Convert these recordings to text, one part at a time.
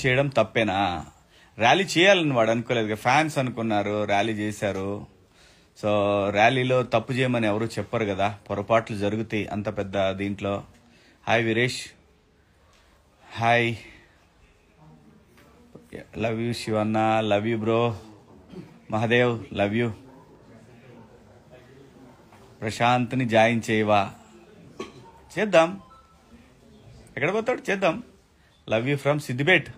చేయడం తప్పేనా? ర్యాలీ చేయాలని వాడు అనుకోలేదు, ఫ్యాన్స్ అనుకున్నారు, ర్యాలీ చేశారు. సో ర్యాలీలో తప్పు చేయమని ఎవరు చెప్పరు కదా, పొరపాట్లు జరుగుతాయి అంత పెద్ద దీంట్లో. Hi Veeresh, hi, love you Shivanna, love you bro. Mahadev, love you. ప్రశాంత్ని జాయిన్ చేయవా? చేద్దాం, ఎక్కడ పోతాడు, చేద్దాం. Love you from Siddipet.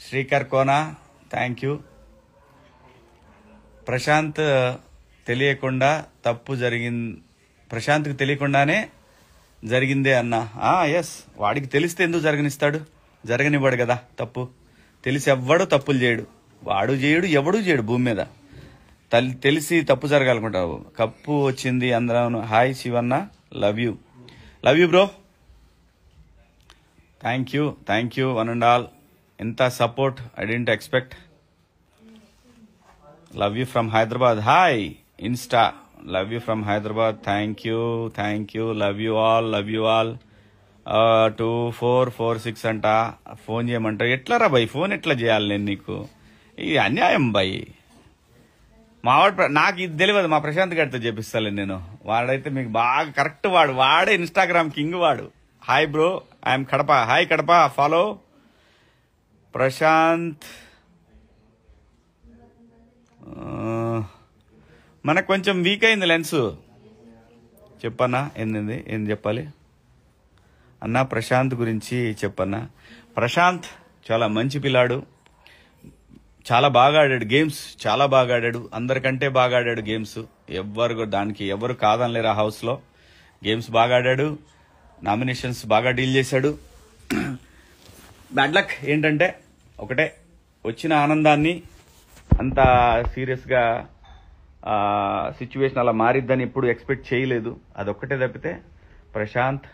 Srikar Kona, thank you. Prashanth తెలియకుండా తప్పు జరిగింది, ప్రశాంత్కి తెలియకుండానే జరిగిందే అన్నా. ఎస్, వాడికి తెలిస్తే ఎందుకు జరగనిస్తాడు? జరగనివ్వడు కదా తప్పు. తెలిసి ఎవ్వడు తప్పులు చేయడు, వాడు చేయడు, ఎవడు చేయడు భూమి మీద. తెలిసి తప్పు జరగాలనుకుంటావు. కప్పు వచ్చింది అందరూ. Hi Shivanna, love you, love you bro. Thank you, thank you one and all. ఎంత support, I didn't expect. Love you from Hyderabad. Hi Insta, love you from Hyderabad. Thank you, thank you. Love you all, love you all. 2446 అంట. Phone చేయమంటారు. ఎట్లా రా bye, phone ఎట్లా చేయాలి నేను నీకు? ఇది అన్యాయం బాయ్. మావాడు నాకు ఇది తెలియదు, మా ప్రశాంత్ గారితో చేపిస్తాను నేను. వాడైతే మీకు బాగా కరెక్ట్, వాడే ఇన్స్టాగ్రామ్ కింగ్ వాడు. Hi bro, I'm Kadapa. Hi Kadapa, follow Prashanth. మనకు కొంచెం వీక్ అయింది లెన్స్. చెప్పన్నా, ఏం చెప్పాలి అన్నా? ప్రశాంత్ గురించి చెప్పన్నా. ప్రశాంత్ చాలా మంచి పిల్లాడు, చాలా బాగా ఆడాడు గేమ్స్, చాలా బాగా ఆడాడు, అందరికంటే బాగా ఆడాడు గేమ్స్. దానికి ఎవరు కాదనలేరు ఆ హౌస్లో. గేమ్స్ బాగా ఆడాడు, నామినేషన్స్ బాగా డీల్ చేశాడు. బ్యాడ్ లక్ ఏంటంటే ఒకటే, వచ్చిన ఆనందాన్ని అంత సీరియస్గా సిచ్యువేషన్ అలా మారిద్దని ఎప్పుడు ఎక్స్పెక్ట్ చేయలేదు. అదొక్కటే తప్పితే ప్రశాంత్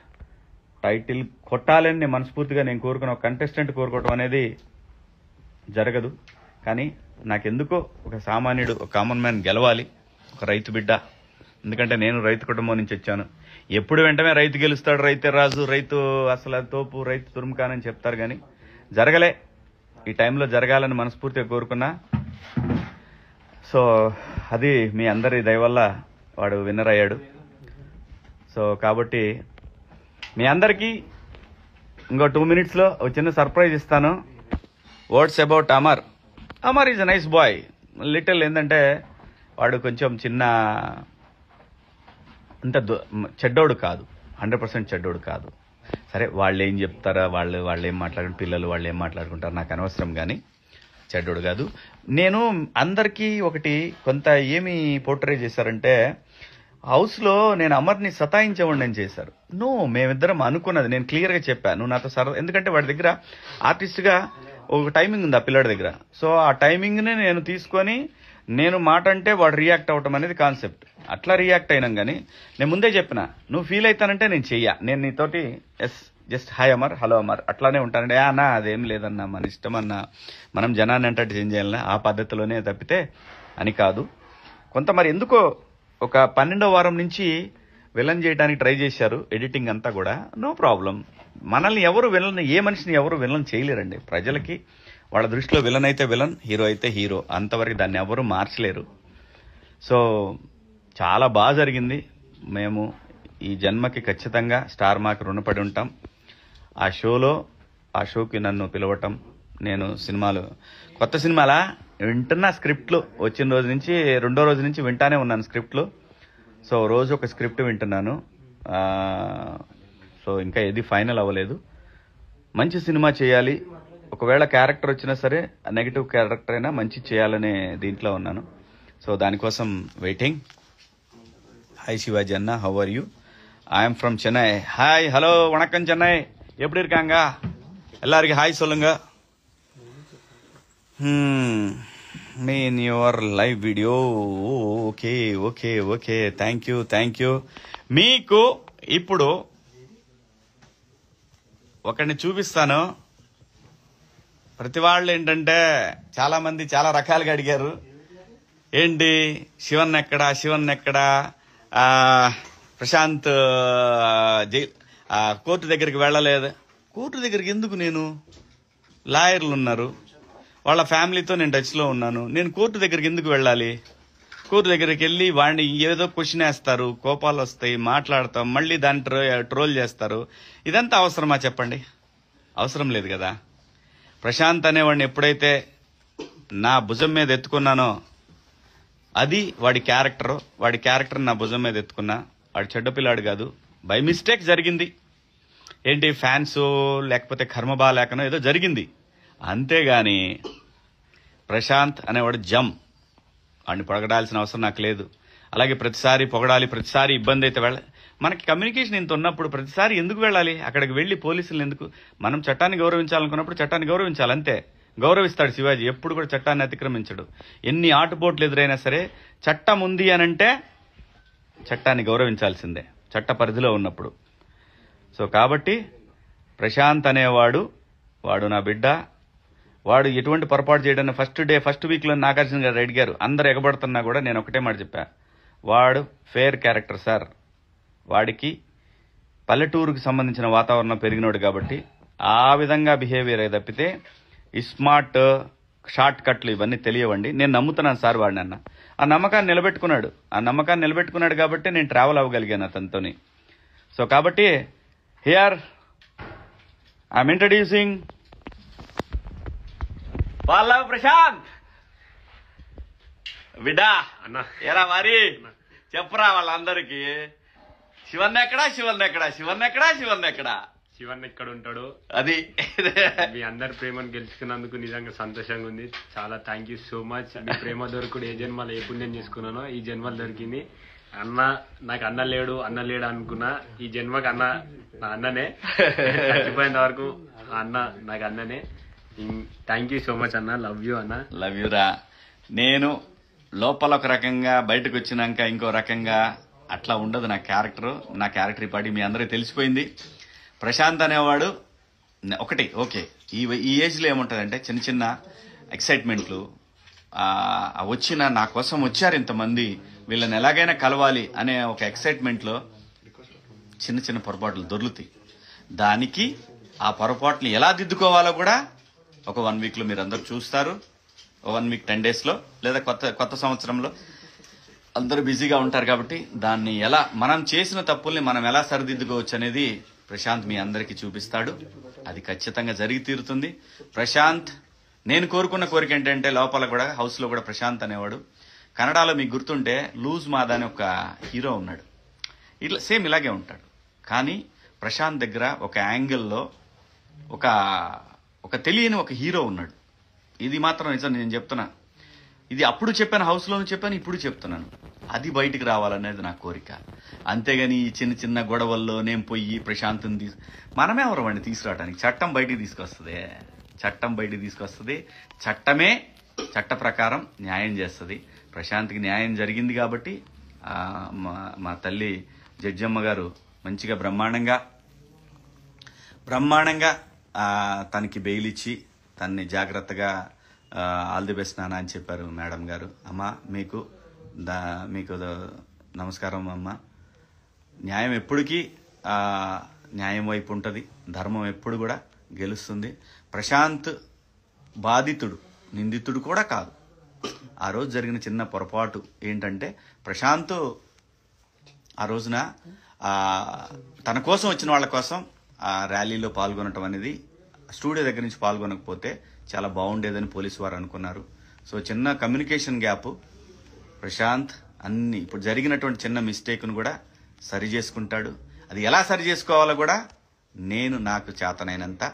టైటిల్ కొట్టాలని నేను మనస్ఫూర్తిగా కోరుకున్న, ఒక కంటెస్టెంట్ కోరుకోవడం అనేది జరగదు. కానీ నాకెందుకో ఒక సామాన్యుడు, ఒక కామన్ మ్యాన్ గెలవాలి, ఒక రైతు బిడ్డ. ఎందుకంటే నేను రైతు కుటుంబం నుంచి వచ్చాను. ఎప్పుడు వెంటనే రైతు గెలుస్తాడు, రైతే రాజు, రైతు అసలు తోపు, రైతు తురుముకానని చెప్తారు. కానీ జరగలే. ఈ టైంలో జరగాలని మనస్ఫూర్తిగా కోరుకున్నా. సో అది మీ అందరి దయ వల్ల వాడు విన్నర్ అయ్యాడు. సో కాబట్టి మీ అందరికీ ఇంకో 2 minutesలో ఒక చిన్న సర్ప్రైజ్ ఇస్తాను. Words about Amar. Amar is a nice bye. Little ఏంటంటే వాడు కొంచెం చిన్న, అంత చెడ్డోడు కాదు, 100% చెడ్డోడు కాదు. సరే, వాళ్ళు ఏం చెప్తారా, వాళ్ళు ఏం మాట్లాడుకుంటారు, పిల్లలు వాళ్ళు ఏం మాట్లాడుకుంటారు, నాకు అనవసరం. కానీ చెడ్డోడు కాదు. నేను అందరికీ ఒకటి కొంత ఏమి పోర్ట్రే చేశారంటే, హౌస్లో నేను అమర్ని సతాయించేవాడిని చేశారు. మేమిద్దరం అనుకున్నది, నేను క్లియర్గా చెప్పాను, నువ్వు నాతో సరదా. ఎందుకంటే వాడి దగ్గర ఆర్టిస్ట్గా ఒక టైమింగ్ ఉంది ఆ పిల్లడి దగ్గర. సో ఆ టైమింగ్ని నేను తీసుకొని, నేను మాట అంటే వాడు రియాక్ట్ అవ్వటం అనేది కాన్సెప్ట్. అట్లా రియాక్ట్ అయినాం. కానీ నేను ముందే చెప్పిన, నువ్వు ఫీల్ అవుతానంటే నేను చెయ్యా, నేను నీతోటి just hi Amar, hello Amar అట్లానే ఉంటానండి. అన్నా అదేం లేదన్నా, మన ఇష్టం అన్నా, మనం జనాన్ని అంటే ఏం చేయాలన్నా ఆ పద్ధతిలోనే తప్పితే అని కాదు. కొంత మరి ఎందుకో ఒక 12వ వారం నుంచి విలన్ చేయడానికి ట్రై చేశారు, ఎడిటింగ్ అంతా కూడా. No problem. మనల్ని ఎవరు విలన్, ఏ మనిషిని ఎవరు విలన్ చేయలేరండి. ప్రజలకి వాళ్ళ దృష్టిలో విలన్ అయితే విలన్, హీరో అయితే హీరో, అంతవరకు దాన్ని ఎవరు మార్చలేరు. సో చాలా బాగా జరిగింది. మేము ఈ జన్మకి ఖచ్చితంగా స్టార్ మాకు రుణపడి ఉంటాం. ఆ షోకి నన్ను పిలవటం, నేను సినిమాలు, కొత్త సినిమాలా వింటున్నా, స్క్రిప్ట్లు వచ్చిన రోజు నుంచి, 2వ రోజు నుంచి వింటానే ఉన్నాను స్క్రిప్ట్లు. సో రోజు ఒక స్క్రిప్ట్ వింటున్నాను. సో ఇంకా ఏది ఫైనల్ అవ్వలేదు. మంచి సినిమా చేయాలి, ఒకవేళ క్యారెక్టర్ వచ్చినా సరే, నెగిటివ్ క్యారెక్టర్ అయినా మంచి చేయాలనే దీంట్లో ఉన్నాను. సో దానికోసం వెయిటింగ్. హాయ్ శివాజీ అన్న, how are you? I'm from Chennai. Hi, hello, வணக்கம் சென்னை, எப்படி இருக்காங்க எல்லாருக்கும்? ஹாய் சொல்லுங்க. మీ in your live video. Okay okay okay, thank you. మీకు ఇప్పుడు ఒకరిని చూపిస్తాను. ప్రతి వాళ్ళు ఏంటంటే చాలా మంది చాలా రకాలుగా అడిగారు, ఏంటి శివన్ ఎక్కడా, ప్రశాంత్ కోర్టు దగ్గరికి వెళ్ళలేదు. కోర్టు దగ్గరికి ఎందుకు? నేను లాయర్లు ఉన్నారు, వాళ్ళ ఫ్యామిలీతో నేను టచ్లో ఉన్నాను. నేను కోర్టు దగ్గరికి ఎందుకు వెళ్ళాలి? కోర్టు దగ్గరికి వెళ్ళి వాడిని ఏదో క్వశ్చన్ వేస్తారు, కోపాలు వస్తాయి, మాట్లాడతాం, మళ్ళీ దాన్ని ట్రోల్ చేస్తారు. ఇదంతా అవసరమా చెప్పండి? అవసరం లేదు కదా. ప్రశాంత్ అనేవాడిని ఎప్పుడైతే నా భుజం మీద ఎత్తుకున్నానో అది వాడి క్యారెక్టర్ నా భుజం మీద ఎత్తుకున్నా. వాడు చెడ్డ పిల్లాడు కాదు, బై మిస్టేక్ జరిగింది. ఏంటి ఫ్యాన్స్ లేకపోతే కర్మ బాలేకనో ఏదో జరిగింది, అంతేగాని ప్రశాంత్ అనేవాడు వాడిని పొగడాల్సిన అవసరం నాకు లేదు. అలాగే ప్రతిసారి పొగడాలి, ప్రతిసారి ఇబ్బంది అయితే మనకి కమ్యూనికేషన్ ఇంత ఉన్నప్పుడు ప్రతిసారి ఎందుకు వెళ్ళాలి అక్కడికి? వెళ్ళి పోలీసులు ఎందుకు? మనం చట్టాన్ని గౌరవించాలనుకున్నప్పుడు చట్టాన్ని గౌరవించాలి, అంతే. గౌరవిస్తాడు శివాజీ, ఎప్పుడు కూడా చట్టాన్ని అతిక్రమించడు. ఎన్ని ఆటుపోట్లు ఎదురైనా సరే చట్టం ఉంది అనంటే చట్టాన్ని గౌరవించాల్సిందే, చట్ట పరిధిలో ఉన్నప్పుడు. సో కాబట్టి ప్రశాంత్ అనేవాడు నా బిడ్డ. వాడు ఎటువంటి పొరపాటు చేయడానికి ఫస్ట్ వీక్లో నాగార్జున గారు అడిగారు, అందరు ఎగబడుతున్నా కూడా నేను ఒకటే మాట చెప్పా, వాడు ఫేర్ క్యారెక్టర్ సార్. వాడికి పల్లెటూరుకు సంబంధించిన వాతావరణం పెరిగినోడు కాబట్టి ఆ విధంగా బిహేవియర్ తప్పితే ఈ స్మార్ట్ షార్ట్ కట్లు ఇవన్నీ తెలియవండి. నేను నమ్ముతున్నాను సార్ వాడిని అన్న. ఆ నమ్మకాన్ని నిలబెట్టుకున్నాడు కాబట్టి నేను ట్రావెల్ అవ్వగలిగాను అతనితోని. సో కాబట్టి here I'm introducing Pallav Prashanth. బిడ్డా ఎరా మరి చెప్పరా వాళ్ళందరికీ, శివన్ ఎక్కడా? శివన్ ఎక్కడ ఉంటాడు? అది మీ అందరి ప్రేమను గెలుచుకున్నందుకు నిజంగా సంతోషంగా ఉంది. చాలా థ్యాంక్ యూ సో మచ్. మీ ప్రేమ దొరకడు ఏ జన్మలో ఏ పుణ్యం చేసుకున్నానో ఈ జన్మలు దొరికింది. నాకు అన్న లేడు అనుకున్నా, ఈ జన్మకి నా అన్ననే. చచ్చిపోయేంత వరకు అన్న నాకు అన్ననే. థ్యాంక్ యూ సో మచ్ అన్న. లవ్ యూ అన్న. లవ్ యూ రా. నేను లోపల ఒక రకంగా, బయటకు వచ్చినాక ఇంకో రకంగా, అట్లా ఉండదు నా క్యారెక్టర్ పాటి మీ అందరికీ తెలిసిపోయింది. ప్రశాంత్ అనేవాడు ఒకటి ఓకే. ఈ ఏజ్లో ఏముంటుందంటే చిన్న చిన్న ఎక్సైట్మెంట్లు, నా కోసం వచ్చారు ఇంతమంది, వీళ్ళని ఎలాగైనా కలవాలి అనే ఒక ఎక్సైట్మెంట్లో చిన్న చిన్న పొరపాట్లు దొర్లుతాయి. దానికి ఆ పొరపాట్లు ఎలా దిద్దుకోవాలో కూడా ఒక 1 వీక్లో మీరు అందరూ చూస్తారు. 1 వీక్ 10 డేస్లో లేదా కొత్త సంవత్సరంలో అందరూ బిజీగా ఉంటారు కాబట్టి దాన్ని మనం చేసిన తప్పుల్ని మనం ఎలా సరిదిద్దుకోవచ్చు అనేది ప్రశాంత్ మీ అందరికీ చూపిస్తాడు. అది ఖచ్చితంగా జరిగి తీరుతుంది. ప్రశాంత్ నేను కోరుకున్న కోరిక ఏంటంటే లోపల కూడా హౌస్లో కూడా ప్రశాంత్ అనేవాడు, కన్నడలో మీకు గుర్తుంటే లూజ్ మాదా అని ఒక హీరో ఉన్నాడు, సేమ్ ఇలాగే ఉంటాడు. కానీ ప్రశాంత్ దగ్గర ఒక యాంగిల్లో ఒక తెలియని ఒక హీరో ఉన్నాడు. ఇది మాత్రం నిజం, నేను చెప్తున్నా. ఇది అప్పుడు చెప్పాను, హౌస్లోనూ చెప్పాను, ఇప్పుడు చెప్తున్నాను. అది బయటికి రావాలనేది నా కోరిక. అంతేగాని ఈ చిన్న చిన్న గొడవల్లో నేను పోయి ప్రశాంత్ని మనమే ఎవరమండి తీసుకురావడానికి? చట్టం బయటికి తీసుకొస్తుంది. చట్టమే చట్ట ప్రకారం న్యాయం చేస్తుంది. ప్రశాంత్కి న్యాయం జరిగింది కాబట్టి మా తల్లి జడ్జమ్మ గారు మంచిగా బ్రహ్మాండంగా తనకి బెయిల్ ఇచ్చి తనని జాగ్రత్తగా ఆల్ ది బెస్ట్ నాన్న అని చెప్పారు మేడం గారు. అమ్మ మీకు నమస్కారం అమ్మ. న్యాయం ఎప్పటికీ న్యాయం వైపు ఉంటుంది, ధర్మం ఎప్పుడు కూడా గెలుస్తుంది. ప్రశాంత్ బాధితుడు, నిందితుడు కూడా కాదు. ఆ రోజు జరిగిన చిన్న పొరపాటు ఏంటంటే ప్రశాంత్ ఆ రోజున తన కోసం వచ్చిన వాళ్ళ కోసం ఆ ర్యాలీలో పాల్గొనటం అనేది, స్టూడియో దగ్గర నుంచి పాల్గొనకపోతే చాలా బాగుండేదని పోలీసు వారు అనుకున్నారు. సో చిన్న కమ్యూనికేషన్ గ్యాప్. ప్రశాంత్ ఇప్పుడు జరిగినటువంటి చిన్న మిస్టేక్ను కూడా సరి చేసుకుంటాడు. అది ఎలా సరి చేసుకోవాలో కూడా నాకు చేతనైనంత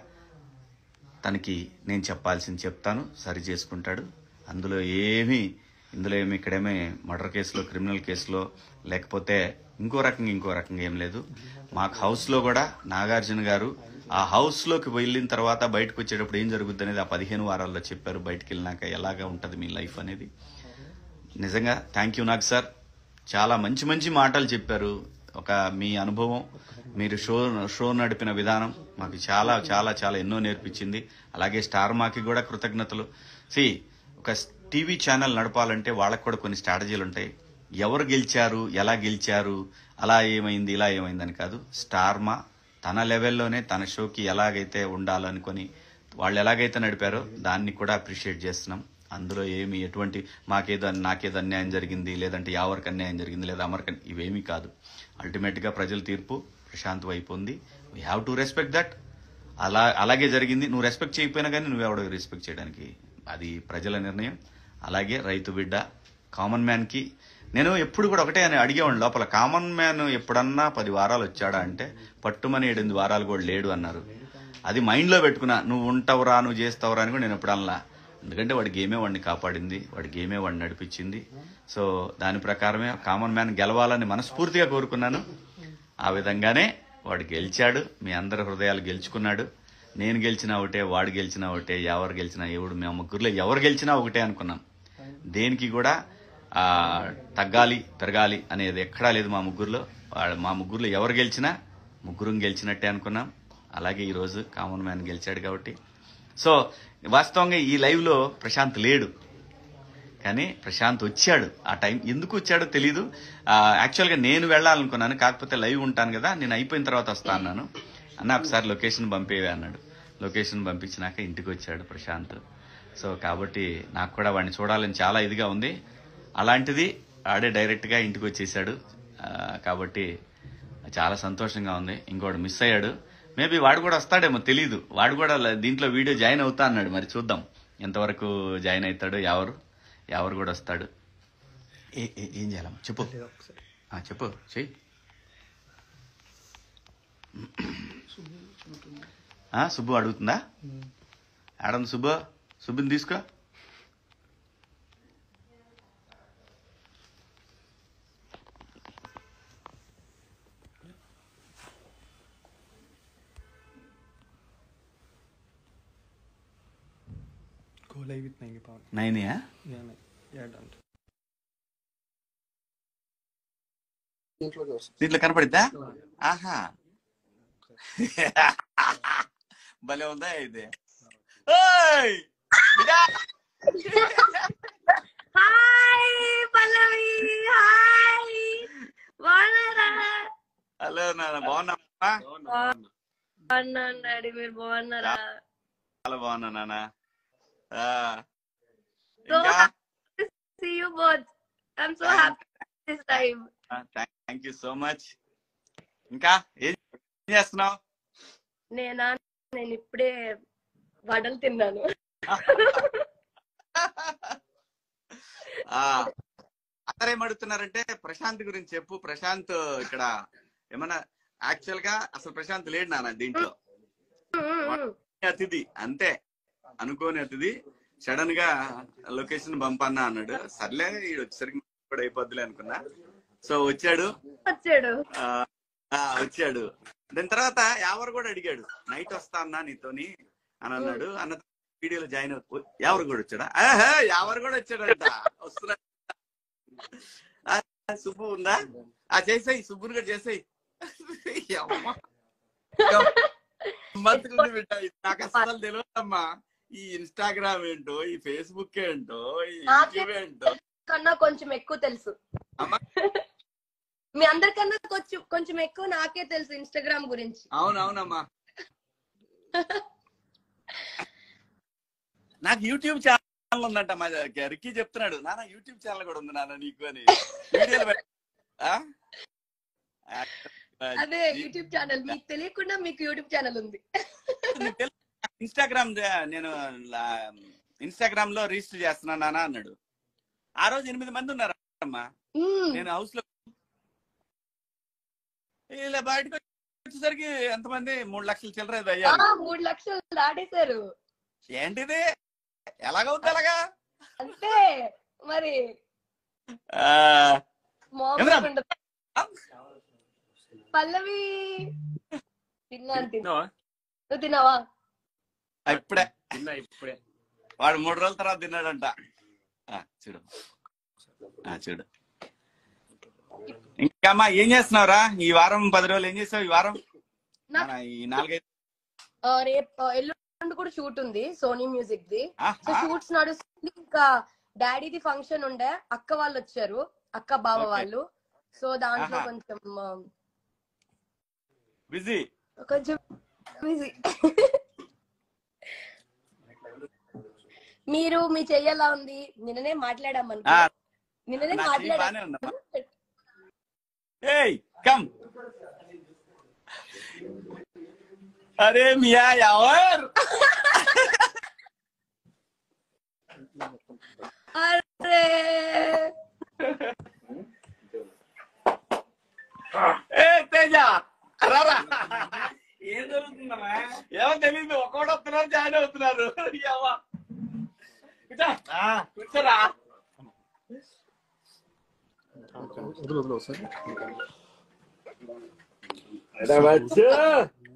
తనకి నేను చెప్పాల్సింది చెప్తాను, సరి చేసుకుంటాడు. ఇందులో ఏమి ఇక్కడేమీ మర్డర్ కేసులో, క్రిమినల్ కేసులో, లేకపోతే ఇంకో రకంగా ఏం లేదు. మాకు హౌస్లో కూడా నాగార్జున గారు ఆ హౌస్లోకి వెళ్ళిన తర్వాత బయటకు వచ్చేటప్పుడు ఏం జరుగుద్ది అనేది ఆ 15 వారాల్లో చెప్పారు. బయటకు వెళ్ళినాక ఎలాగా ఉంటుంది మీ లైఫ్ అనేది. నిజంగా థ్యాంక్ యూ నాగ్ సార్. చాలా మంచి మాటలు చెప్పారు. మీ అనుభవం, మీరు షో నడిపిన విధానం మాకు చాలా చాలా చాలా ఎన్నో నేర్పించింది. అలాగే స్టార్ మాకి కూడా కృతజ్ఞతలు. ఒక టీవీ ఛానల్ నడపాలంటే వాళ్ళకు కూడా కొన్ని స్ట్రాటజీలు ఉంటాయి. ఎవరు గెలిచారు, ఎలా గెలిచారు, అలా ఏమైంది, ఇలా ఏమైందని కాదు. స్టార్ మా తన లెవెల్లోనే తన షోకి ఎలాగైతే ఉండాలనుకొని వాళ్ళు ఎలాగైతే నడిపారో దాన్ని కూడా అప్రిషియేట్ చేస్తున్నాం. అందులో ఏమి ఎటువంటి నాకేదో అన్యాయం జరిగింది, లేదంటే ఎవరికి అన్యాయం జరిగింది, లేదా అమర్కి ఇవేమీ కాదు. అల్టిమేట్గా ప్రజల తీర్పు ప్రశాంత్ వైపు ఉంది. We have to respect that. అలాగే జరిగింది. నువ్వు రెస్పెక్ట్ చేయకపోయినా కానీ నువ్వెవడో రెస్పెక్ట్ చేయడానికి, అది ప్రజల నిర్ణయం. అలాగే రైతు బిడ్డ కామన్ మ్యాన్కి నేను ఎప్పుడు కూడా ఒకటే అని అడిగేవాడిని లోపల, కామన్ మ్యాన్ ఎప్పుడన్నా 10 వారాలు వచ్చాడా అంటే పట్టుమని 7-8 వారాలు కూడా లేడు అన్నారు. అది మైండ్లో పెట్టుకున్నా. నువ్వు ఉంటావురా, నువ్వు చేస్తావురా అని కూడా నేను ఎప్పుడు అనలా. ఎందుకంటే వాడి గేమే వాడిని కాపాడింది, వాడి గేమే వాడిని నడిపించింది. సో దాని ప్రకారమే కామన్ మ్యాన్ గెలవాలని మనస్ఫూర్తిగా కోరుకున్నాను. ఆ విధంగానే వాడు గెలిచాడు. మీ అందరి హృదయాలు గెలుచుకున్నాడు. నేను గెలిచినా ఒకటే, వాడు గెలిచినా ఒకటే, ఎవరు గెలిచినా మేము ముగ్గురులో ఎవరు గెలిచినా ఒకటే అనుకున్నాం. దేనికి కూడా తగ్గాలి పెరగాలి అనేది ఎక్కడా లేదు మా ముగ్గురులో. మా ముగ్గురులో ఎవరు గెలిచినా ముగ్గురం గెలిచినట్టే అనుకున్నాం. అలాగే ఈరోజు కామన్ మ్యాన్ గెలిచాడు కాబట్టి. సో వాస్తవంగా ఈ లైవ్లో ప్రశాంత్ లేడు, కానీ ప్రశాంత్ వచ్చాడు. ఆ టైం ఎందుకు వచ్చాడో తెలీదు. యాక్చువల్గా నేను వెళ్ళాలనుకున్నాను, కాకపోతే లైవ్ ఉంటాను కదా, నేను అయిపోయిన తర్వాత వస్తా అన్నాను. అన్న ఒకసారి లొకేషన్ పంపేవే అన్నాడు. లొకేషన్ పంపించినాక ఇంటికి వచ్చాడు ప్రశాంత్. సో కాబట్టి నాకు కూడా వాడిని చూడాలని చాలా ఇదిగా ఉంది. అలాంటిది ఆడే డైరెక్ట్గా ఇంటికి వచ్చేసాడు. కాబట్టి చాలా సంతోషంగా ఉంది. ఇంకోటి మిస్ అయ్యాడు. మేబీ వాడు కూడా వస్తాడేమో తెలీదు. వాడు కూడా దీంట్లో వీడియో జాయిన్ అవుతా అన్నాడు. మరి చూద్దాం ఎంతవరకు జాయిన్ అవుతాడు. ఎవరు కూడా వస్తాడు. ఏం చేయాలమ్మా చెప్పు, చెప్పు చెయ్యి. సుబ్బు అడుగుతుందా? ఆడంది సుబ్బుని తీసుకో. live with 9 pound. 9 Yeah, done. దీంట్లో కనపడిద్దా? ఆహా భలే ఉందా ఇది. హలో నాన్న, బాగున్నా? మీరు బాగున్నారా? చాలా బాగున్నా నాన్న. See you both. I'm so happy this time. Thank you so much. ఇంకా ఏం చేస్తున్నావు? నేను ఇప్పుడే వడలు తిన్నాను. అందరేం అడుగుతున్నారంటే ప్రశాంత్ గురించి చెప్పు. ప్రశాంత్ ఇక్కడ ఏమన్నా యాక్చువల్ గా అసలు ప్రశాంత్ లేడు నాన్న దీంట్లో. అతిథి అంతే, అనుకోని అతిథి. సడన్ గా లొకేషన్ పంపన్నా అన్నాడు. సర్లే ఈడు వచ్చేసరికి కూడా అయిపోద్దులే అనుకున్నా. సో వచ్చాడు. దాని తర్వాత ఎవరు కూడా అడిగాడు, నైట్ వస్తా అన్నా నీతోని అని అన్నాడు. అన్న వీడియోలో జాయిన్ అవుతూ ఎవరు కూడా వచ్చాడా? ఎవరు కూడా వచ్చాడంట. వస్తున్నా సుబ్బు ఉందా? చేసాయి, సుబ్బుని కూడా చేసాయి. నాకు అసలు తెలియదమ్మా ఈ ఇన్స్టాగ్రామ్ ఏంటో, ఈ ఫేస్బుక్ ఏంటో, ఈ యూట్యూబ్ ఏంటో కన్నా కొంచెం ఎక్కువ తెలుసు. మీ అందరికన్నా కొంచెం ఎక్కువ నాకే తెలుసు ఇన్స్టాగ్రామ్ గురించి. అవునవునమ్మా. నాకు యూట్యూబ్ ఛానల్ ఉందంట. మా రిక్కీ చెప్తున్నాడు, నాన్న యూట్యూబ్ ఛానల్ కూడా ఉంది నాన్న నీకు అని. అదే యూట్యూబ్ ఛానల్ మీకు తెలియకుండా మీకు యూట్యూబ్ ఛానల్ ఉంది. ఇన్స్టాగ్రామ్ నేను ఇన్స్టాగ్రామ్ లో రిజిస్టర్ చేస్తున్నాను నాన్న అన్నాడు. ఆ రోజు 8 మంది ఉన్నారమ్మా. నేను హౌస్ లో ఇలా బయటకు వచ్చేసరికి ఎంతమంది 3 లక్షల చిల్లర అయ్యారు. 3 లక్షలు దాటేశారు. ఏంటిది? ఎలాగవుతుంది అలాగా? అంతే మరి. పల్లవి తిన్నాను. నువ్వు తిన్నావా? ఇప్పుడే వాడు 3 రోజుల తర్వాత తిన్నాడంట. చూడు చూడు. ఇంకా అమ్మా ఏం చేస్తున్నావురా ఈ వారం? 10 రోజులు ఏం చేసావు ఈ వారం? ఈ 4-5 రేపు ఎల్లుండి కూడా షూట్ ఉంది సోనీ మ్యూజిక్ ది. సో షూట్స్ నడుస్తుంది. ఇంకా డాడీది ఫంక్షన్ ఉండే, అక్క వాళ్ళు వచ్చారు, అక్క బావ వాళ్ళు. సో దాంట్లో కొంచెం బిజీ. మీరు మీ చెయ్యి ఎలా ఉంది? నిన్ననే మాట్లాడాం అనుకో. ఆ, నిన్ననే నా చెయ్యి బానే మాట్లాడాం. ఉందమ్మా. ఏయ్ కమ్. అరే మియా యావర్. అరే ఏ తేజ రారా. ఏం జరుగుతుందమ్మా? ఏమో తెలియదు, ఒక్కోటి వస్తున్నారు, జాయిన్ అవుతున్నారు. ఏవా. కూర్చోరా.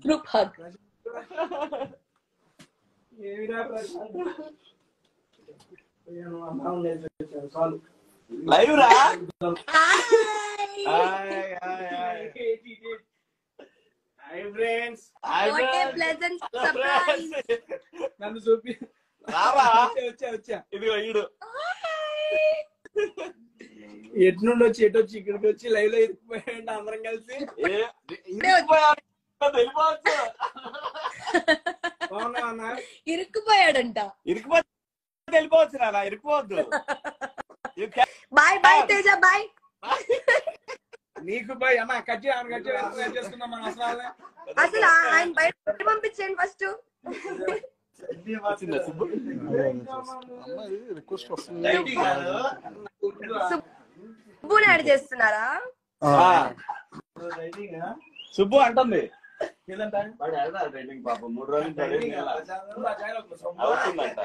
Group hug. లైవ్ రా. What a pleasant surprise. నన్ను చూపి రారా. వచ్చా ఇదిగో ఈడు. ఎటు నుండి వచ్చి ఎటు వచ్చి ఇక్కడికి వచ్చి లైవ్ లో ఇరికిపోయాడు అందరం కలిసి. వెళ్ళిపోవచ్చు. బాగున్నావు అన్న? ఇరుక్కుపోయాడంట. ఇరికిపోతే వెళ్ళిపోవచ్చు నాన్న, ఇరికిపోవద్దు. Bye bye Teja bye. నీకు బాయ్ అన్న. కట్ చేసుకుందాం మన అసలు. అసలు ఆయన బయట పంపించండి ఫస్ట్. సుబ్బుని యాడ్ చేస్తున్నారా? సుబ్బు అంటుంది పాపం 3 రోజులు అవుతుందంట.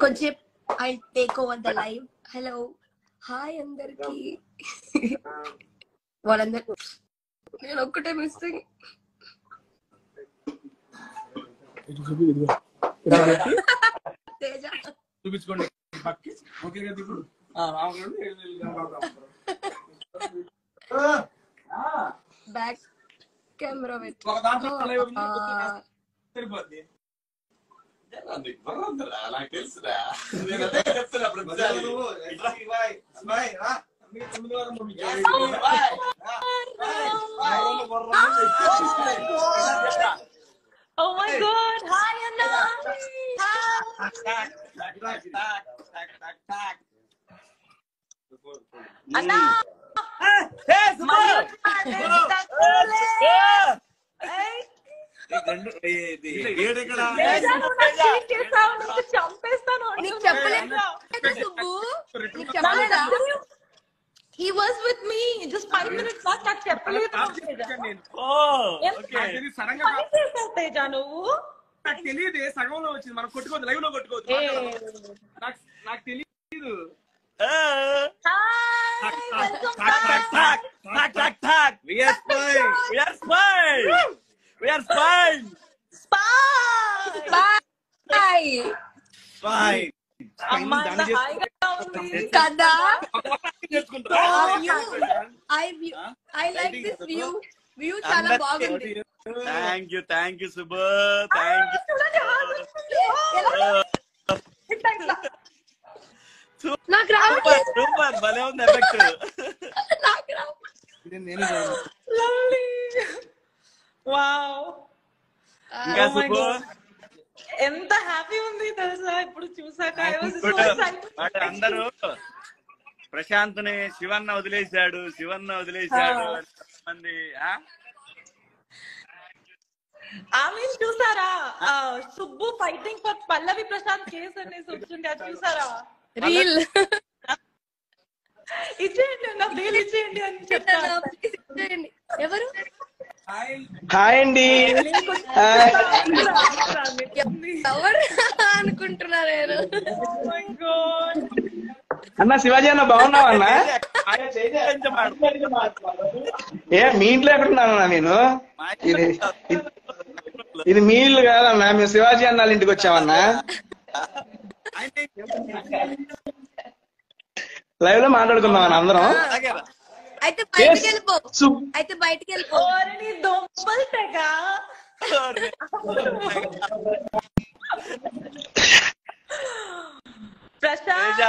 కొంచెం I take over the live. Hello hi అందరికి. వాళ్ళందరూ నేను ఒక్కటే మిస్సింగ్. తేజ చూపించుకోండి. ఓకే కదా ఇప్పుడు బ్యాక్ కెమెరా ఒక దాంట్లో live ఉంది, సరిపోద్ది. నాకు తెలుసురా. Oh my God! Hi, Anna. Anna. చంపేస్తాను. నీకు చెప్పలేదా సుబ్బు? నీకు చెప్పలేదా? He was with me just 5 minutes back. నాకు చెప్పలేదు. సడన్ గా తేజ నువ్వు నాకు తెలియదు. సగంలో వచ్చింది. మనం కొట్టుకోవద్దు, లైవ్ లో కొట్టుకోవద్దు. నాకు తెలియదు. కదా ఐ లైక్ దిస్ వ్యూ చాలా బాగుంది. Thank you Subbu. Thank you. నాకు రావట్లేదు. సూపర్ భలే ఉంది ఎఫెక్ట్. నాకు రావట్లేదు. నేను లవ్లీ. వావ్. ఇంకా సుబ్బు ఎంత హ్యాపీ ఉంది తెలుసా ఇప్పుడు చూసాక. అందరూ ప్రశాంత్ని శివన్న వదిలేశాడు మంది. ఆమె చూసారా? Subbu fighting for Pallavi Prashanth case అనేసి వచ్చింది, అది చూసారా? రీల్ ఇచ్చేయండి, నా రీల్ ఇచ్చేయండి అని చెప్తాను. ఎవరు? హాయ్ అండి. ఎవరు అనుకుంటున్నా నేను. అన్న శివాజీ అన్న బాగున్నావా అన్న? ఏ మీ ఇంట్లో ఎక్కడున్నానన్నా నేను? ఇది మీ ఇల్లు కాదన్నా, మేము శివాజీ అన్న వాళ్ళ ఇంటికి వచ్చామన్నా. లైవ్ లో మాట్లాడుకుందాం అన్న అందరం. అయితే బయటికి వెళ్ళిపో. అయితే బయటికి వెళ్ళిపో. దొంపలు తెగ ప్రశాంత్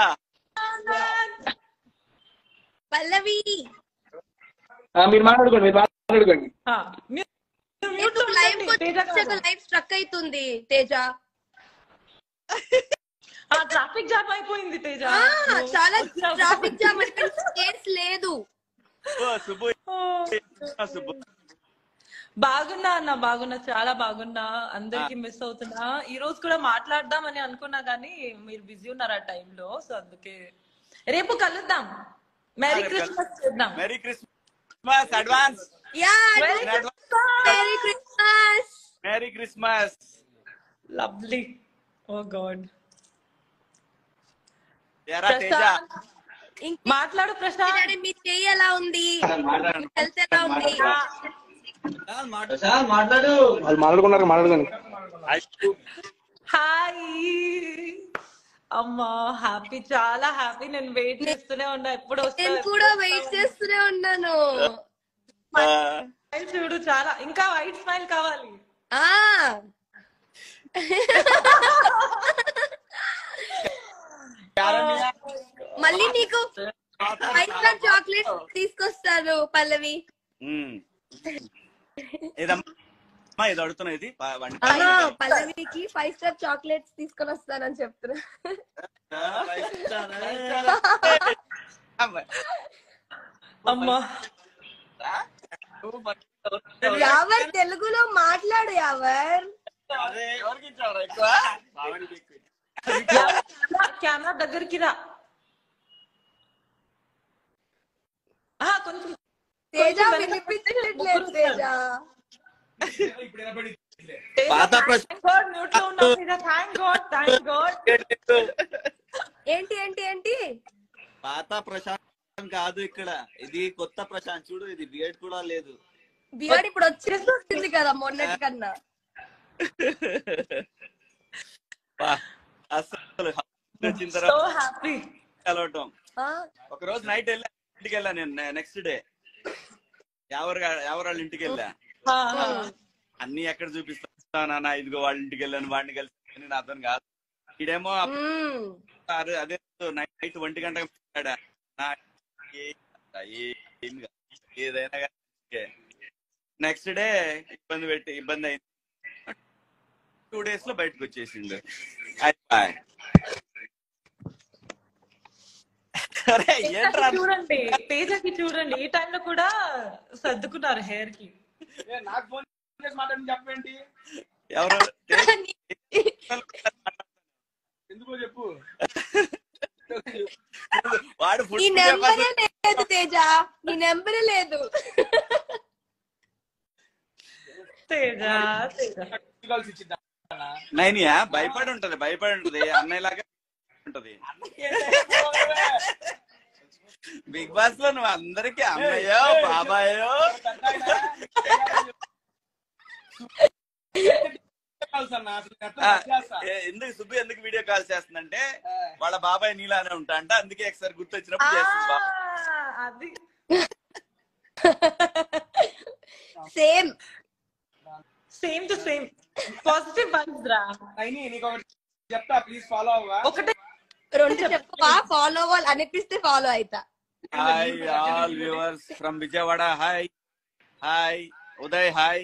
పల్లవి మీరు మాట్లాడుకోండి, మీరు మాట్లాడుకోండి. లైవ్ స్ట్రక్ అవుతుంది తేజ. ట్రాఫిక్ జామ్ అయిపోయింది తేజ. చాలా ట్రాఫిక్ జామ్ కేస్ లేదు. బాగున్నా అన్న, బాగున్నా, చాలా బాగున్నా. అందరికి మిస్ అవుతున్నా. ఈ రోజు కూడా మాట్లాడదాం అని అనుకున్నా గానీ మీరు బిజీ ఉన్నారు ఆ టైంలో. సో అందుకే రేపు కలుద్దాం. మెరీ క్రిస్మస్ చేద్దాం. Merry Christmas advance. Merry Christmas. Merry Christmas. Lovely. Oh god. మాట్లాడు ప్రశాంత్. మీ చెయ్యి ఎలా ఉంది? హెల్త్ ఎలా ఉంది? మాట్లాడు. వాళ్ళు మాట్లాడుకున్నారు, మాట్లాడుకోండి. హాయ్ అమ్మా, హ్యాపీ, చాలా హ్యాపీ. నేను వెయిట్ చేస్తూనే ఉన్నా, ఎప్పుడు నేను కూడా వెయిట్ చేస్తూనే ఉన్నాను. చూడు, చాలా ఇంకా వైట్ స్మైల్ కావాలి. మళ్ళీ నీకు 5 స్టార్ చాక్లెట్ తీసుకొస్తాను పల్లవి. ఇది అడుగుతున్నా, ఇది పల్లవికి 5 స్టార్ చాక్లెట్స్ తీసుకొని వస్తానని చెప్తున్నా. అమ్మా యావర్ తెలుగులో మాట్లాడు. యావర్ కెమెరా దగ్గరికి రా. కొంచెం తేజ వినిపించట్లేదు. తేజ ఏంటి ఏంటి ఏంటి? పాత ప్రశాంత్ కాదు ఇక్కడ, ఇది కొత్త ప్రశాంత్. చూడు, ఇది బియర్డ్ కూడా లేదు. బియర్డ్ ఇప్పుడు వచ్చేస్తుంది కదా మొన్నటి కన్నా. అసలు కలవటం. ఒక రోజు నైట్ వెళ్ళా, ఇంటికి వెళ్ళా నేను. నెక్స్ట్ డే ఎవరు వాళ్ళ ఇంటికి వెళ్ళా. అన్ని ఎక్కడ చూపిస్తా నాన్న, ఇదిగో వాళ్ళ ఇంటికి వెళ్ళాను, వాడిని కలిసి. నా అతను కాదు, ఇడేమో అదే నైట్ 1 గంట ఏదైనా. నెక్స్ట్ డే ఇబ్బంది అయింది. 2 days లో బయటకు వచ్చేసిండు. చూడండి తేజకి, చూడండి ఈ టైంలో కూడా సర్దుకున్నారు హెయిర్ కి. నాకు ఫోన్ చేసి మాట్లాడి చెప్పండి. ఎవరు ఎందుకో చెప్పు. వాడు నీ నెంబరే లేదు తేజ, నీ నెంబరే లేదు. తేజ నైనియా భయపడి ఉంటది, అన్నయ్యలాగా ఉంటది. బిగ్ బాస్ లో నువ్వు అందరికి అన్నయ్యో బాబాయో. ఎందుకు సుబ్బు ఎందుకు వీడియో కాల్ చేస్తుందంటే వాళ్ళ బాబాయ్ నీలానే ఉంటా అంట, అందుకే ఒకసారి గుర్తొచ్చినప్పుడు చేస్తుంది. అది same to same positive vibes రా. నీకు ఒకటి చెప్తా, ప్లీజ్ ఫాలో అవ్వా. ఒకటే 2 చెప్పవా? ఫాలో అవ్వాలి అనిపిస్తే ఫాలో అయితా. Hi all viewers from Vijayawada. Hi hi Uday. Hi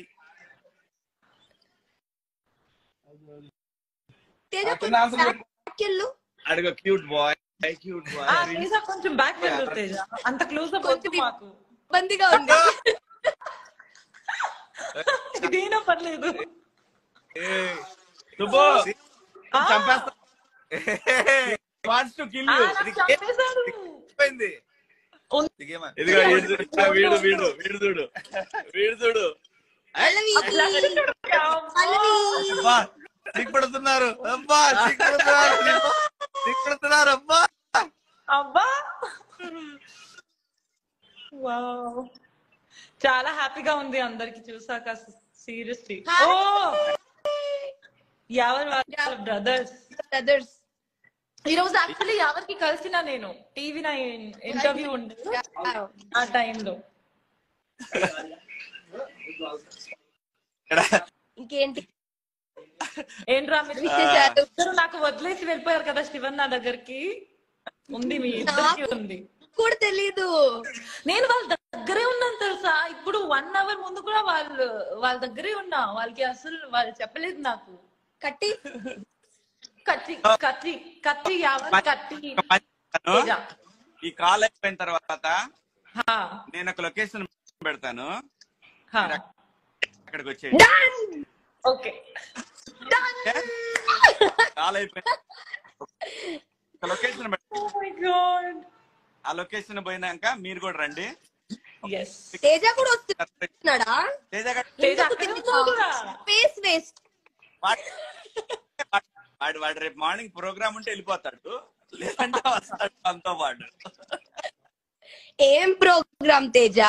అడుగు. Cute boy, cute boy. కొంచెం బ్యాక్ వెళ్ళు తేజ, అంత క్లోజ్ అప్ వద్దు మాకు, ఇబ్బందిగా ఉంది. ఇదేనా పర్లేదు. సుబ్బు చంపేస్తా. Wants to kill you. ఇదిగో వీడు చూడు. సిగ్గుపడుతున్నారు అబ్బా, సిగ్గుపడుతున్నారు అబ్బా. అబ్బా వావ్, చాలా హ్యాపీగా ఉంది అందరికి చూసాక. సీరియస్లీ. ఓ యావర్ వాళ్ళ బ్రదర్స్. ఈ రోజు యాక్చువల్లీ ఎవరికి కలిసిన నేను టీవీ నా ఇంటర్వ్యూ ఉండే ఆ టైంలో. ఇంకేంటి ఏంట్రా మీరు నాకు వదిలేసి వెళ్ళిపోయారు కదా శివన్ నా దగ్గరికి. ఉంది మీ ఇద్దరికి ఉంది. కూడా తెలీదు. నేను వాళ్ళ దగ్గరే ఉన్నాను తెలుసా, ఇప్పుడు 1 hour ముందు కూడా వాళ్ళ దగ్గరే ఉన్నా. వాళ్ళకి అసలు వాళ్ళు చెప్పలేదు నాకు. కట్టి కత్తి కత్తి కత్తి యావత్ కత్తి తేజ. ఈ కాల్ అయిపోయిన తర్వాత హా, నేను ఒక లొకేషన్ పెడతాను, హా. అక్కడికి వచ్చేయండి. ఓకే కాల్ అయిపోయిన ఒక లొకేషన్ పెడతాను. Oh my God. ఆ లొకేషన్ పోయినాక మీరు కూడా రండి. Yes. తేజ కూడా వస్తున్నాడా? తేజ గారు తేజ అక్కడే ఉన్నావు కూడా. Space waste. వాడు రేపు మార్నింగ్ ప్రోగ్రామ్ ఉంటే వెళ్ళిపోతాడు, లేదంటే వస్తాడు మనతో పాటు. ఏం ప్రోగ్రామ్ తేజ?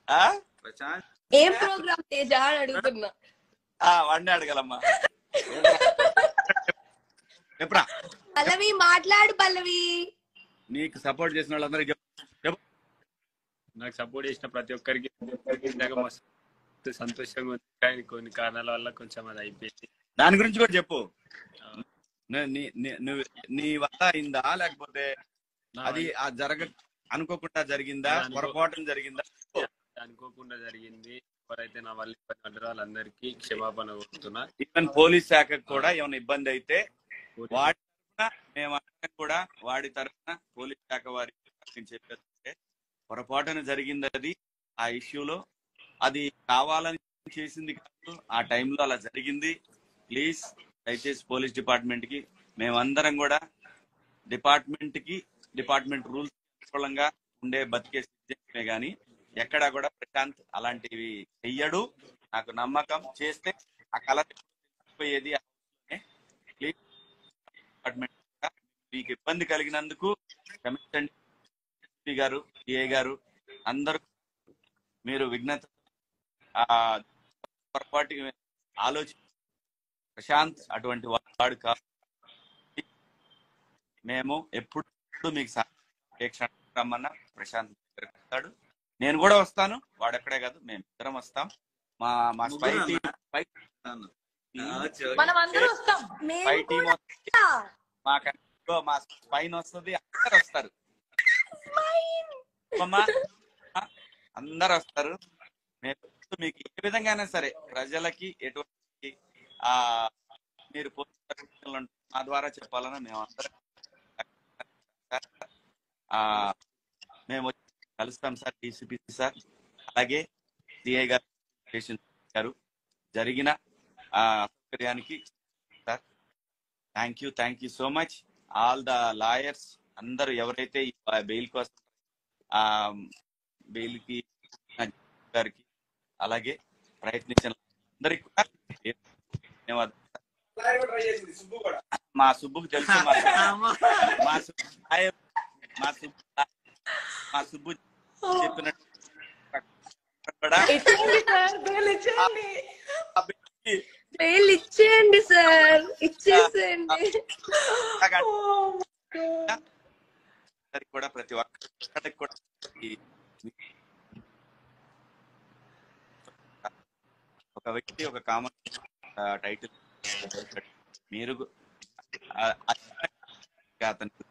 ఆ? ఏం ప్రోగ్రామ్ తేజ అని అడుగుతున్నా. వాడిని అడగలమ్మా. చెప్పరా పల్లవి మాట్లాడు. పల్లవి నీకు సపోర్ట్ చేసిన వాళ్ళందరికీ చెప్పు. నాకు సపోర్ట్ చేసిన ప్రతి ఒక్కరికి నిజంగా మస్తు సంతోషంగా ఉంది. కానీ కొన్ని కారణాల వల్ల కొంచెం అది అయిపోయింది. దాని గురించి కూడా చెప్పు. నీ వల్ల అయిందా, లేకపోతే అది అనుకోకుండా జరిగిందా, పొరపాటున జరిగిందా? అనుకోకుండా జరిగింది. ఎవరైతే నా వల్ల ఇబ్బంది పడ్డారో వాళ్ళందరికీ క్షమాపణ కోరుతున్నా. ఈవెన్ పోలీస్ శాఖకు కూడా ఏమైనా ఇబ్బంది అయితే వాడి తరఫున మేమందరం కూడా వాడి తరఫున పోలీస్ శాఖ వారికి చెప్పేస్తే పొరపాటున జరిగింది. అది ఆ ఇష్యూలో అది కావాలని చేసింది కాదు, ఆ టైంలో అలా జరిగింది. ప్లీజ్ దయచేసి పోలీస్ డిపార్ట్మెంట్ కి మేమందరం కూడా డిపార్ట్మెంట్ రూల్స్ అనుకూలంగా ఉండే బతికే సిస్టమే గానీ ఎక్కడా కూడా ప్రశాంత్ అలాంటివి చెయ్యడు. నాకు నమ్మకం. చేస్తే ఆ కలర్ పోయేది. ప్లీజ్ డిపార్ట్మెంట్ మీకు ఇబ్బంది కలిగినందుకు క్షమించండి. ఎస్పీ గారు, పిఏ గారు అందరూ మీరు విఘ్నత పొరపాటు ఆలోచి ప్రశాంత్ అటువంటి వాడు కాదు. మేము ఎప్పుడు మీకు ఏ క్షణం రమ్మన్నా ప్రశాంత్ వస్తాడు. నేను కూడా వస్తాను. వాడెక్కడే కాదు, మేము ఇద్దరం వస్తాం. మా స్పై టీం మనం అందరూ వస్తాం. స్పై టీం మా స్పైన్ వస్తుంది. అందరు వస్తారు. అందరు వస్తారు. మీకు ఏ విధంగానే సరే ప్రజలకి ఎటువంటి మీరు మా ద్వారా చెప్పాలని మేము అందరం మేము కలుస్తాం సార్. డీసీపీ సార్, అలాగే సిఐ గారు జరిగిన అసౌకర్యానికి sir thank you so much. All the lawyers అందరూ ఎవరైతే బెయిల్ కోసం బెయిల్ కి గారికి అలాగే ప్రయత్నించిన అందరికి కూడా ధన్యవాదాలు. మా సుబ్బుకు తెలుసు. మా సుబ్బు చెప్పినట్టు బెయిల్ ఇచ్చేయండి సార్, ఇచ్చేసేయండి. కూడా ప్రతి ఒక్కరికి కూడా ఒక వ్యక్తి ఒక కామన్ టైటిల్ మీరు అతనికి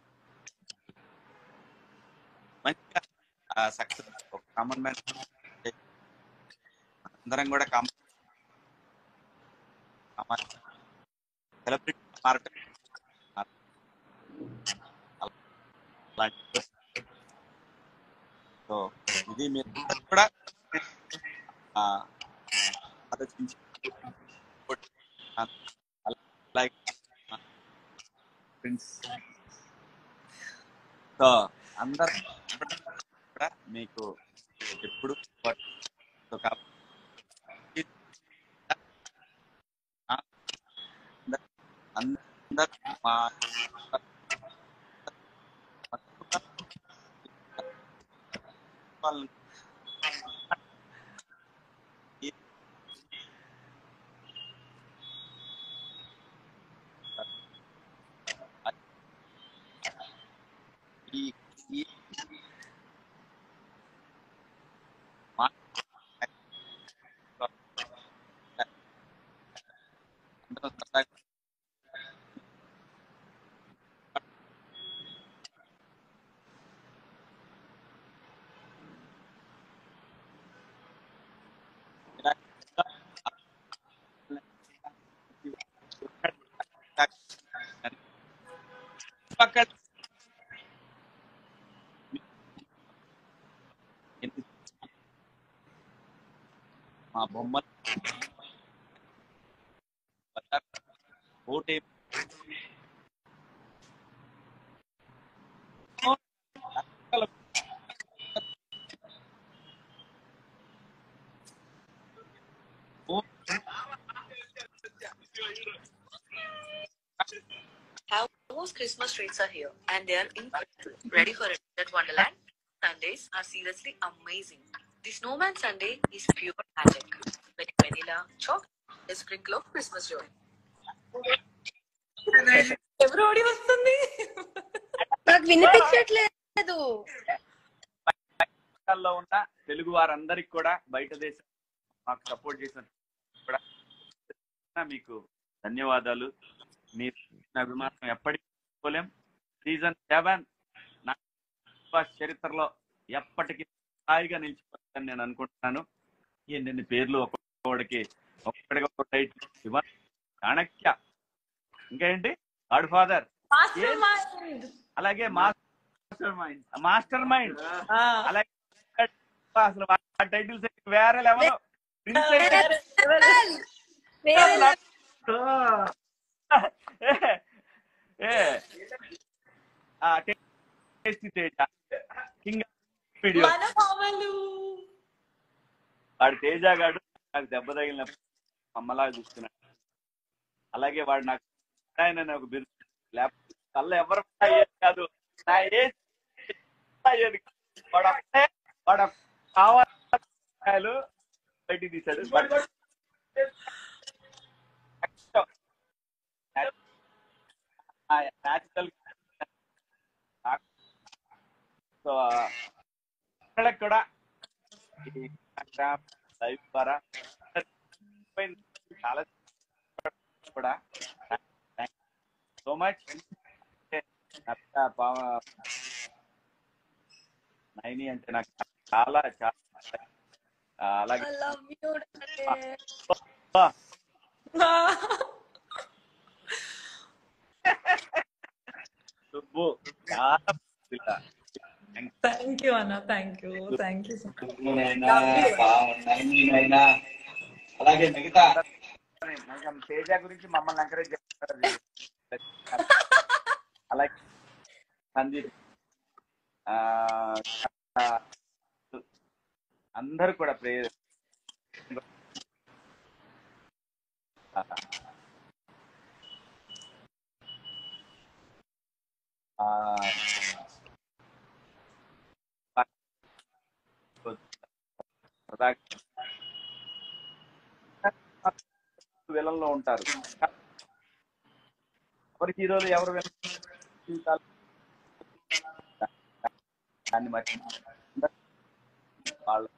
మంచిగా సక్సెస్ ఒక కామన్ మ్యాన్ అందరం కూడా కామన్ సెలబ్రిటీ మారటం అలాంటి. సో ఇది మీరు కూడా ఆలోచించి సో అందరు కూడా మీకు ఎప్పుడు అందరు మా మా బొమ్మ ఓటే Most Christmas treats are here, and they are incredible. Ready for it at Wonderland? Sundays are seriously amazing. The Snowman Sunday is pure magic. With vanilla, chocolate, a sprinkle of Christmas joy. ఎవరోడి వస్తుంది? నాకు వినిపించట్లేదు. లో ఉన్న తెలుగు వారందరికి కూడా బయట దేశం మాకు సపోర్ట్ చేసిన కూడా మీకు ధన్యవాదాలు. మీ అభిమానం ఎప్పటికీ పోలేం. సీజన్ 7 నా చరిత్రలో ఎప్పటికీ స్థాయిగా నిలిచిపోతుందని నేను అనుకుంటున్నాను. ఎన్ని పేర్లు ఒక్కొక్కడికి ఒక్కొక్కడికి టైటిల్ చాణక్య, ఇంకా ఏంటి గాడ్ ఫాదర్, అలాగే మాస్టర్ మైండ్, అలాగే అసలు టైటిల్స్ వేరే లెవెల్. వాడు తేజగాడు నాకు దెబ్బ తగిలినప్పుడు అమ్మలాగా చూస్తున్నాడు. అలాగే వాడు నాకు ఆయన ఒక బిరుదు, లేకపోతే కళ్ళ ఎవరు కాదు నా ఏజ్ వాడు కావాలి బయటికి తీశాడు. న్యాచురల్ సో వాళ్ళకి కూడా లైవ్ ద్వారా చాలా కూడా సో మచ్. నైని అంటే నాకు చాలా చాలా అలాగే సుబ్బు చాలా థ్యాంక్ యూ అన్న, థ్యాంక్ యూ అలాగే మిగతా తేజ గురించి మమ్మల్ని ఎంకరేజ్ చేస్తారు. అలాగే సందీప్ అందరూ కూడా ప్రేయర్ విలన్లో ఉంటారు. ఎవరి హీరోలు ఎవరు దాన్ని బట్టి వాళ్ళు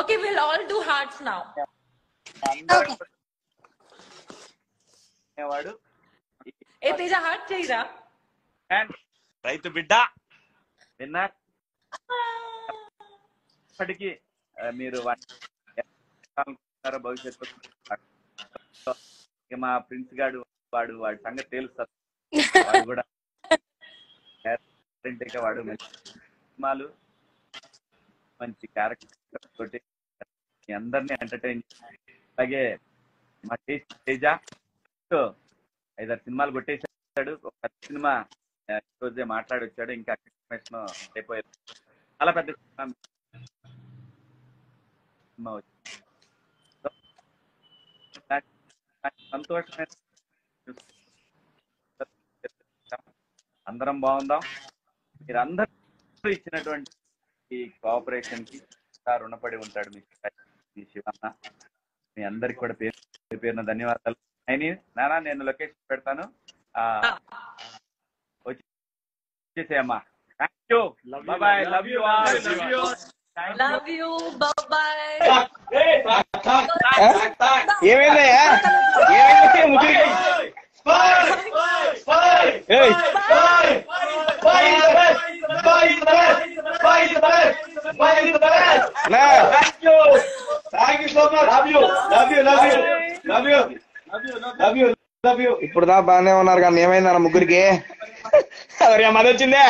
Okay, we'll all do hearts now. వాడు ఏ తేజ హార్ట్ చేయరా? రైతు బిడ్డ విన్నర్. ఇప్పటికీ మీరు భవిష్యత్తు మా ప్రిన్స్ గాడు వాడి సంగతి తెలుస్తారు. వాడు కూడా వాడు సినిమాలు మంచి క్యారెక్టర్ తోటి మీ అందరినీ ఎంటర్టైన్. అలాగే మా తేజ 5-6 సినిమాలు కొట్టేసాడు. ఒక సినిమా రోజే మాట్లాడి వచ్చాడు. ఇంకా అయిపోయారు. చాలా పెద్ద సినిమా వచ్చింది. సంతోషమైన అందరం బాగుందాం. మీరు అందరూ ఇచ్చినటువంటి ఈ కోఆపరేషన్ కి రుణపడి ఉంటాడు మీ శివన్న. మీ అందరికి కూడా పేరున ధన్యవాదాలు. నానా నేను లొకేషన్ పెడతాను, వచ్చేసేయమ్మా. Thank you, bye, love you all. Love you, bye. ఏమైందయ్యా? ముగ్గురికి ఇప్పుడు దా బాగానే ఉన్నారు కానీ ఏమైందన్న ముగ్గురికి? ఎవరి అమ్మది వచ్చిందే?